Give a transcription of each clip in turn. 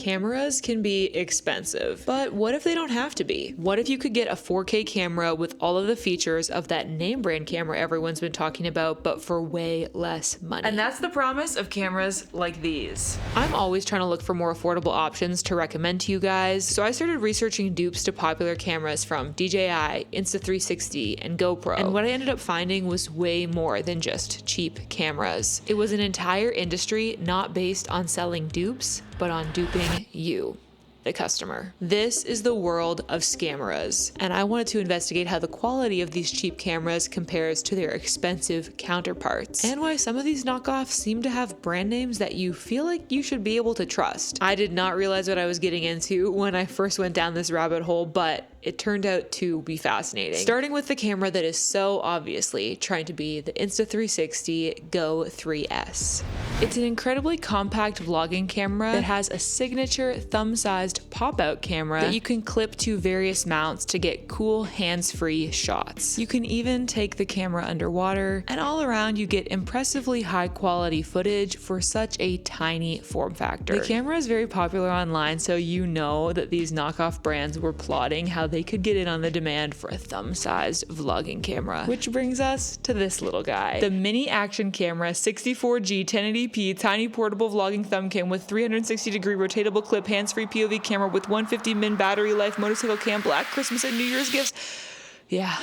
Cameras can be expensive, but what if they don't have to be? What if you could get a 4K camera with all of the features of that name brand camera everyone's been talking about, but for way less money? And that's the promise of cameras like these. I'm always trying to look for more affordable options to recommend to you guys, so I started researching dupes to popular cameras from DJI, Insta360, and GoPro, and what I ended up finding was way more than just cheap cameras. It was an entire industry not based on selling dupes, but on duping you, the customer. This is the world of scameras, and I wanted to investigate how the quality of these cheap cameras compares to their expensive counterparts, and why some of these knockoffs seem to have brand names that you feel like you should be able to trust. I did not realize what I was getting into when I first went down this rabbit hole, but it turned out to be fascinating. Starting with the camera that is so obviously trying to be the Insta360 Go3S. It's an incredibly compact vlogging camera that has a signature thumb-sized pop-out camera that you can clip to various mounts to get cool hands-free shots. You can even take the camera underwater, and all around you get impressively high-quality footage for such a tiny form factor. The camera is very popular online, so you know that these knockoff brands were plotting how they could get in on the demand for a thumb-sized vlogging camera. Which brings us to this little guy. The Mini Action Camera 64G 1080p tiny portable vlogging thumb cam with 360-degree rotatable clip hands-free POV camera with 150 min battery life, motorcycle cam, black Christmas and New Year's gifts. Yeah.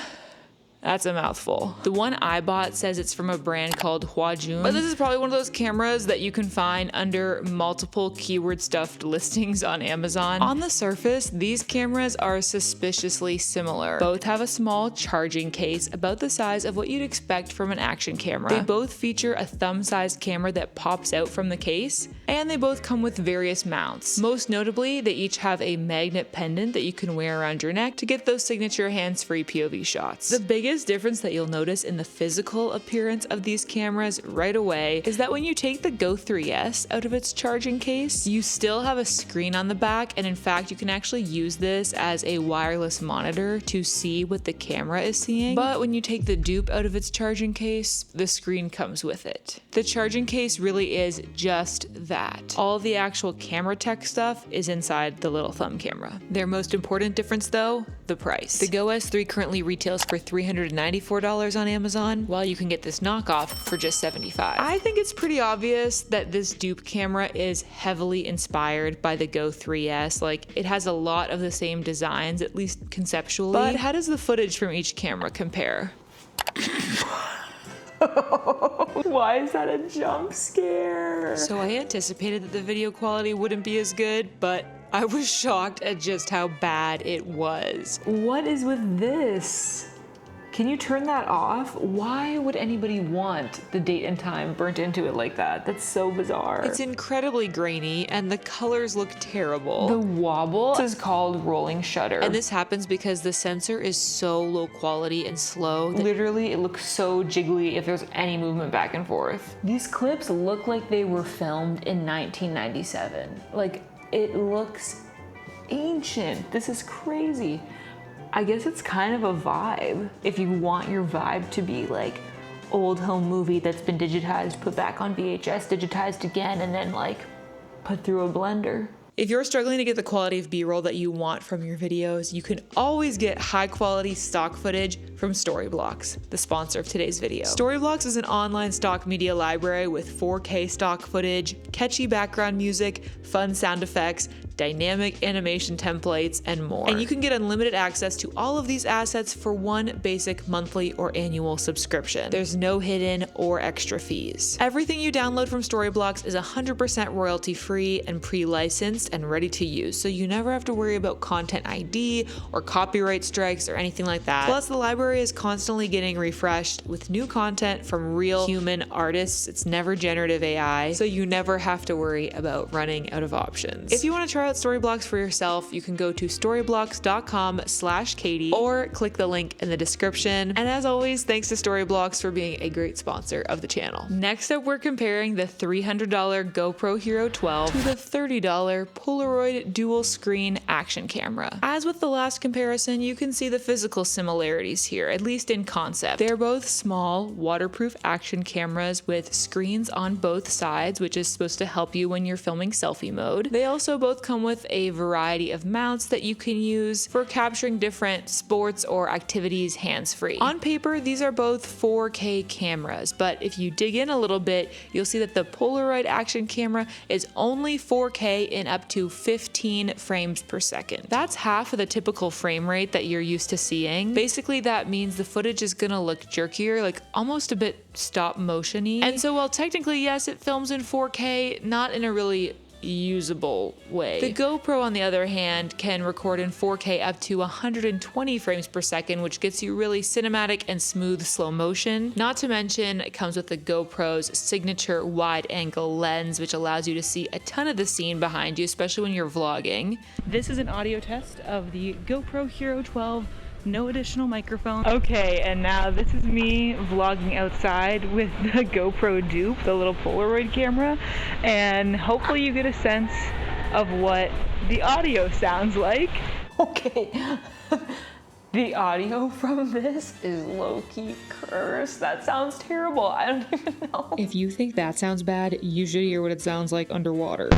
That's a mouthful. The one I bought says it's from a brand called Huajun, but this is probably one of those cameras that you can find under multiple keyword stuffed listings on Amazon. On the surface, these cameras are suspiciously similar. Both have a small charging case about the size of what you'd expect from an action camera. They both feature a thumb-sized camera that pops out from the case, and they both come with various mounts. Most notably, they each have a magnet pendant that you can wear around your neck to get those signature hands-free POV shots. The biggest difference that you'll notice in the physical appearance of these cameras right away is that when you take the Go3S out of its charging case, you still have a screen on the back, and in fact you can actually use this as a wireless monitor to see what the camera is seeing. But when you take the dupe out of its charging case, the screen comes with it. The charging case really is just that. All the actual camera tech stuff is inside the little thumb camera. Their most important difference though, the price. The Go S3 currently retails for $394 on Amazon, while you can get this knockoff for just $75. I think it's pretty obvious that this dupe camera is heavily inspired by the Go3S. Like, it has a lot of the same designs, at least conceptually. But how does the footage from each camera compare? Why is that a jump scare? So I anticipated that the video quality wouldn't be as good, but I was shocked at just how bad it was. What is with this? Can you turn that off? Why would anybody want the date and time burnt into it like that? That's so bizarre. It's incredibly grainy and the colors look terrible. The wobble is called rolling shutter. And this happens because the sensor is so low quality and slow. Literally, it looks so jiggly if there's any movement back and forth. These clips look like they were filmed in 1997. Like, it looks ancient. This is crazy. I guess it's kind of a vibe. If you want your vibe to be like old home movie that's been digitized, put back on VHS, digitized again, and then like put through a blender. If you're struggling to get the quality of B-roll that you want from your videos, you can always get high quality stock footage from Storyblocks, the sponsor of today's video. Storyblocks is an online stock media library with 4K stock footage, catchy background music, fun sound effects, dynamic animation templates, and more. And you can get unlimited access to all of these assets for one basic monthly or annual subscription. There's no hidden or extra fees. Everything you download from Storyblocks is 100% royalty free and pre-licensed and ready to use, so you never have to worry about content ID or copyright strikes or anything like that. Plus, the library is constantly getting refreshed with new content from real human artists. It's never generative AI, so you never have to worry about running out of options. If you want to try out Storyblocks for yourself, you can go to storyblocks.com/Katie or click the link in the description. And as always, thanks to Storyblocks for being a great sponsor of the channel. Next up, we're comparing the $300 GoPro Hero 12 to the $30 Polaroid dual screen action camera. As with the last comparison, you can see the physical similarities here, at least in concept. They're both small, waterproof action cameras with screens on both sides, which is supposed to help you when you're filming selfie mode. They also both come come with a variety of mounts that you can use for capturing different sports or activities hands-free. On paper, these are both 4K cameras, but if you dig in a little bit, you'll see that the Polaroid action camera is only 4K in up to 15 frames per second. That's half of the typical frame rate that you're used to seeing. Basically, that means the footage is gonna look jerkier, like almost a bit stop motion-y. And so while technically, yes, it films in 4K, not in a really usable way. The GoPro, on the other hand, can record in 4K up to 120 frames per second, which gets you really cinematic and smooth slow motion. Not to mention, it comes with the GoPro's signature wide-angle lens, which allows you to see a ton of the scene behind you, especially when you're vlogging. This is an audio test of the GoPro Hero 12. No additional microphone. Okay, and now this is me vlogging outside with the GoPro Dupe, the little Polaroid camera, and hopefully you get a sense of what the audio sounds like. Okay, the audio from this is low-key cursed. That sounds terrible. I don't even know. If you think that sounds bad, you should hear what it sounds like underwater.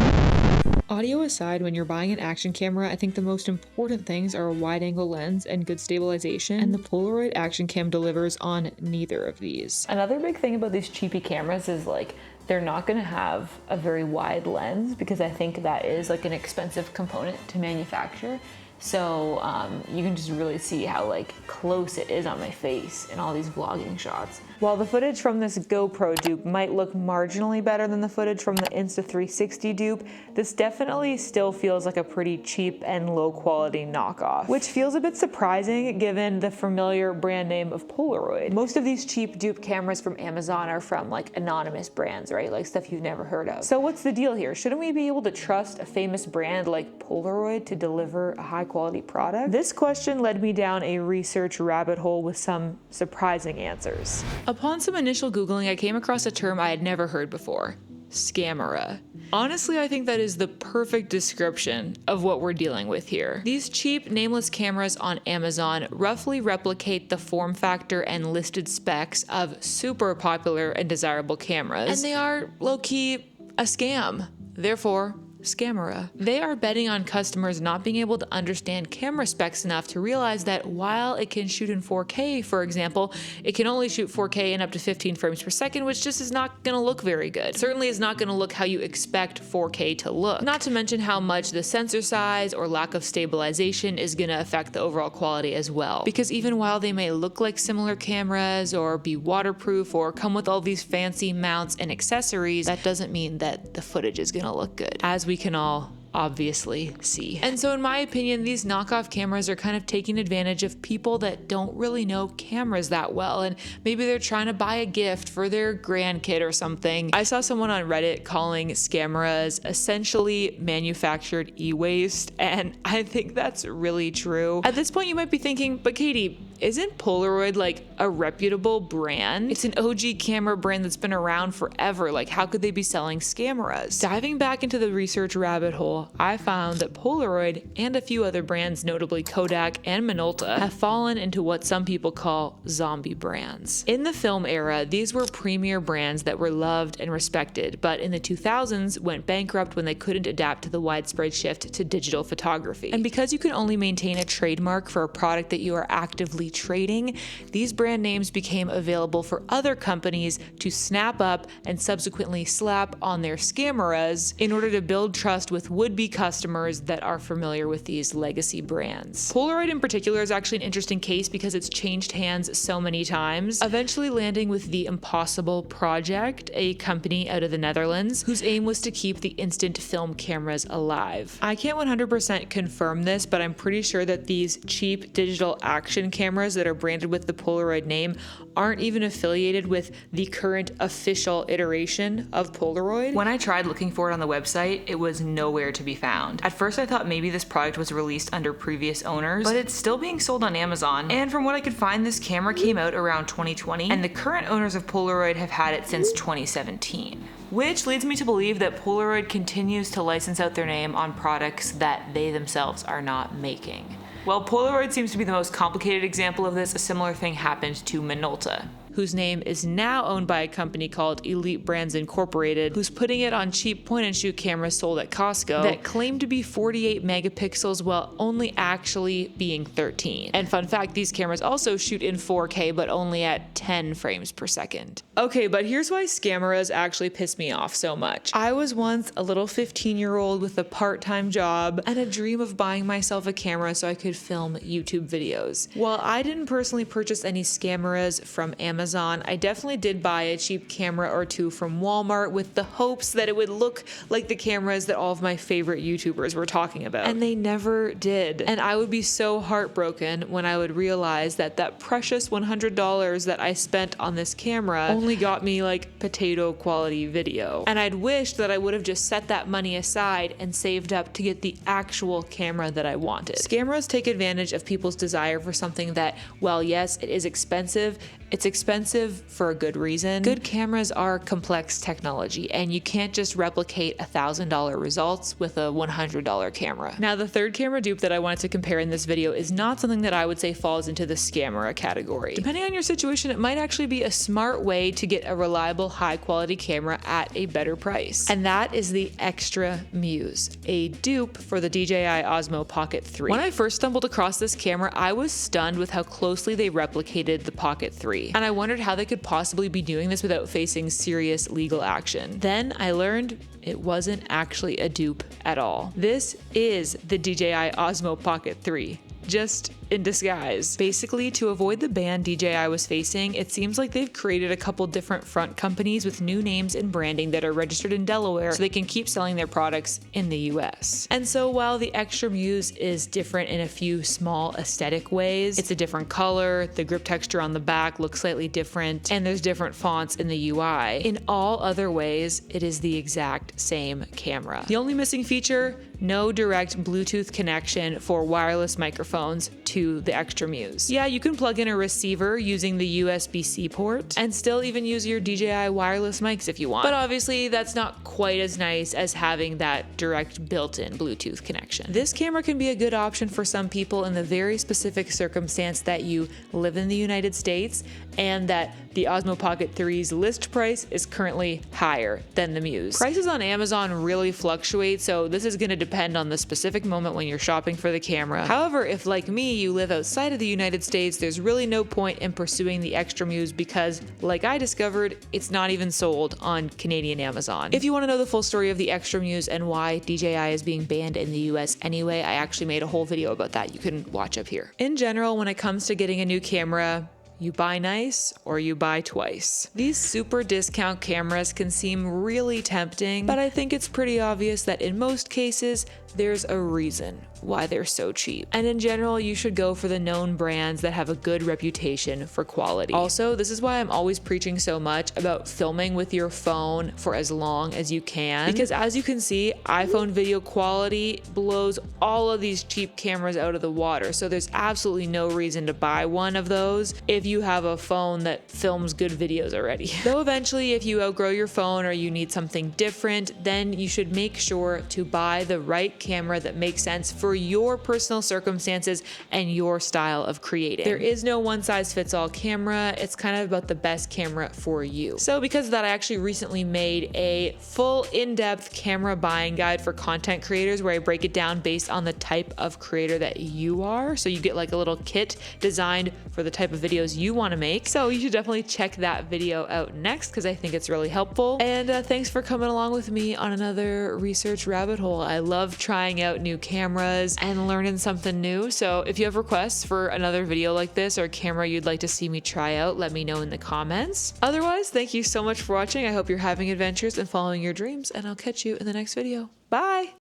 Audio aside, when you're buying an action camera, I think the most important things are a wide-angle lens and good stabilization, and the Polaroid action cam delivers on neither of these. Another big thing about these cheapy cameras is like they're not going to have a very wide lens, because I think that is like an expensive component to manufacture. So you can just really see how like close it is on my face in all these vlogging shots. While the footage from this GoPro dupe might look marginally better than the footage from the Insta360 dupe, this definitely still feels like a pretty cheap and low quality knockoff, which feels a bit surprising given the familiar brand name of Polaroid. Most of these cheap dupe cameras from Amazon are from like anonymous brands, right? Like stuff you've never heard of. So what's the deal here? Shouldn't we be able to trust a famous brand like Polaroid to deliver a high quality product? This question led me down a research rabbit hole with some surprising answers. Upon some initial Googling, I came across a term I had never heard before: scamera. Honestly, I think that is the perfect description of what we're dealing with here. These cheap, nameless cameras on Amazon roughly replicate the form factor and listed specs of super popular and desirable cameras, and they are low-key a scam. Therefore, scamera. They are betting on customers not being able to understand camera specs enough to realize that while it can shoot in 4K, for example, it can only shoot 4K in up to 15 frames per second, which just is not gonna look very good. Certainly is not gonna look how you expect 4K to look. Not to mention how much the sensor size or lack of stabilization is gonna affect the overall quality as well. Because even while they may look like similar cameras or be waterproof or come with all these fancy mounts and accessories, that doesn't mean that the footage is gonna look good, as we can all obviously see. And so in my opinion, these knockoff cameras are kind of taking advantage of people that don't really know cameras that well, and maybe they're trying to buy a gift for their grandkid or something. I saw someone on Reddit calling scameras essentially manufactured e-waste, and I think that's really true. At this point you might be thinking, but Katie, isn't Polaroid like a reputable brand? It's an OG camera brand that's been around forever. Like, how could they be selling scameras? Diving back into the research rabbit hole, I found that Polaroid and a few other brands, notably Kodak and Minolta, have fallen into what some people call zombie brands. In the film era, these were premier brands that were loved and respected, but in the 2000s went bankrupt when they couldn't adapt to the widespread shift to digital photography. And because you can only maintain a trademark for a product that you are actively trading, these brand names became available for other companies to snap up and subsequently slap on their scameras in order to build trust with would-be customers that are familiar with these legacy brands. Polaroid in particular is actually an interesting case because it's changed hands so many times, eventually landing with the Impossible Project, a company out of the Netherlands whose aim was to keep the instant film cameras alive. I can't 100% confirm this, but I'm pretty sure that these cheap digital action cameras that are branded with the Polaroid name aren't even affiliated with the current official iteration of Polaroid. When I tried looking for it on the website, it was nowhere to be found. At first I thought maybe this product was released under previous owners, but it's still being sold on Amazon, and from what I could find, this camera came out around 2020, and the current owners of Polaroid have had it since 2017. Which leads me to believe that Polaroid continues to license out their name on products that they themselves are not making. While Polaroid seems to be the most complicated example of this, a similar thing happened to Minolta. whose name is now owned by a company called Elite Brands Incorporated, who's putting it on cheap point-and-shoot cameras sold at Costco that claim to be 48 megapixels while only actually being 13. And fun fact, these cameras also shoot in 4K but only at 10 frames per second. Okay, but here's why scameras actually piss me off so much. I was once a little 15-year-old with a part-time job and a dream of buying myself a camera so I could film YouTube videos. While I didn't personally purchase any scameras from Amazon, I definitely did buy a cheap camera or two from Walmart with the hopes that it would look like the cameras that all of my favorite YouTubers were talking about. And they never did. And I would be so heartbroken when I would realize that that precious $100 that I spent on this camera only got me like potato quality video. And I'd wished that I would have just set that money aside and saved up to get the actual camera that I wanted. Scameras take advantage of people's desire for something that, well, yes, it is expensive. It's expensive for a good reason. Good cameras are complex technology, and you can't just replicate $1,000 results with a $100 camera. Now, the third camera dupe that I wanted to compare in this video is not something that I would say falls into the scamera category. Depending on your situation, it might actually be a smart way to get a reliable, high-quality camera at a better price. And that is the Extra Muse, a dupe for the DJI Osmo Pocket 3. When I first stumbled across this camera, I was stunned with how closely they replicated the Pocket 3. And I wondered how they could possibly be doing this without facing serious legal action. Then I learned it wasn't actually a dupe at all. This is the DJI Osmo Pocket 3, just in disguise. Basically, to avoid the ban DJI was facing, it seems like they've created a couple different front companies with new names and branding that are registered in Delaware so they can keep selling their products in the US. And so while the Extra Muse is different in a few small aesthetic ways, it's a different color, the grip texture on the back looks slightly different, and there's different fonts in the UI. In all other ways, it is the exact same camera. The only missing feature, no direct Bluetooth connection for wireless microphones to the Extra Muse. Yeah, you can plug in a receiver using the USB-C port and still even use your DJI wireless mics if you want. But obviously that's not quite as nice as having that direct built-in Bluetooth connection. This camera can be a good option for some people in the very specific circumstance that you live in the United States and that the Osmo Pocket 3's list price is currently higher than the Muse. Prices on Amazon really fluctuate, so this is going to depend on the specific moment when you're shopping for the camera. However, if like me, you live outside of the United States, there's really no point in pursuing the Extra Muse because, like I discovered, it's not even sold on Canadian Amazon. If you want to know the full story of the Extra Muse and why DJI is being banned in the US anyway, I actually made a whole video about that you can watch up here. In general, when it comes to getting a new camera, you buy nice or you buy twice. These super discount cameras can seem really tempting, but I think it's pretty obvious that in most cases, there's a reason why they're so cheap. And in general, you should go for the known brands that have a good reputation for quality. Also, this is why I'm always preaching so much about filming with your phone for as long as you can, because as you can see, iPhone video quality blows all of these cheap cameras out of the water. So there's absolutely no reason to buy one of those if you have a phone that films good videos already. Though eventually, if you outgrow your phone or you need something different, then you should make sure to buy the right camera that makes sense for your personal circumstances and your style of creating. There is no one-size-fits-all camera. It's kind of about the best camera for you. So because of that, I actually recently made a full in-depth camera buying guide for content creators where I break it down based on the type of creator that you are. So you get like a little kit designed for the type of videos you want to make. So you should definitely check that video out next because I think it's really helpful. And thanks for coming along with me on another research rabbit hole. I love trying out new cameras and learning something new. So if you have requests for another video like this or a camera you'd like to see me try out, let me know in the comments. Otherwise, thank you so much for watching. I hope you're having adventures and following your dreams, and I'll catch you in the next video. Bye!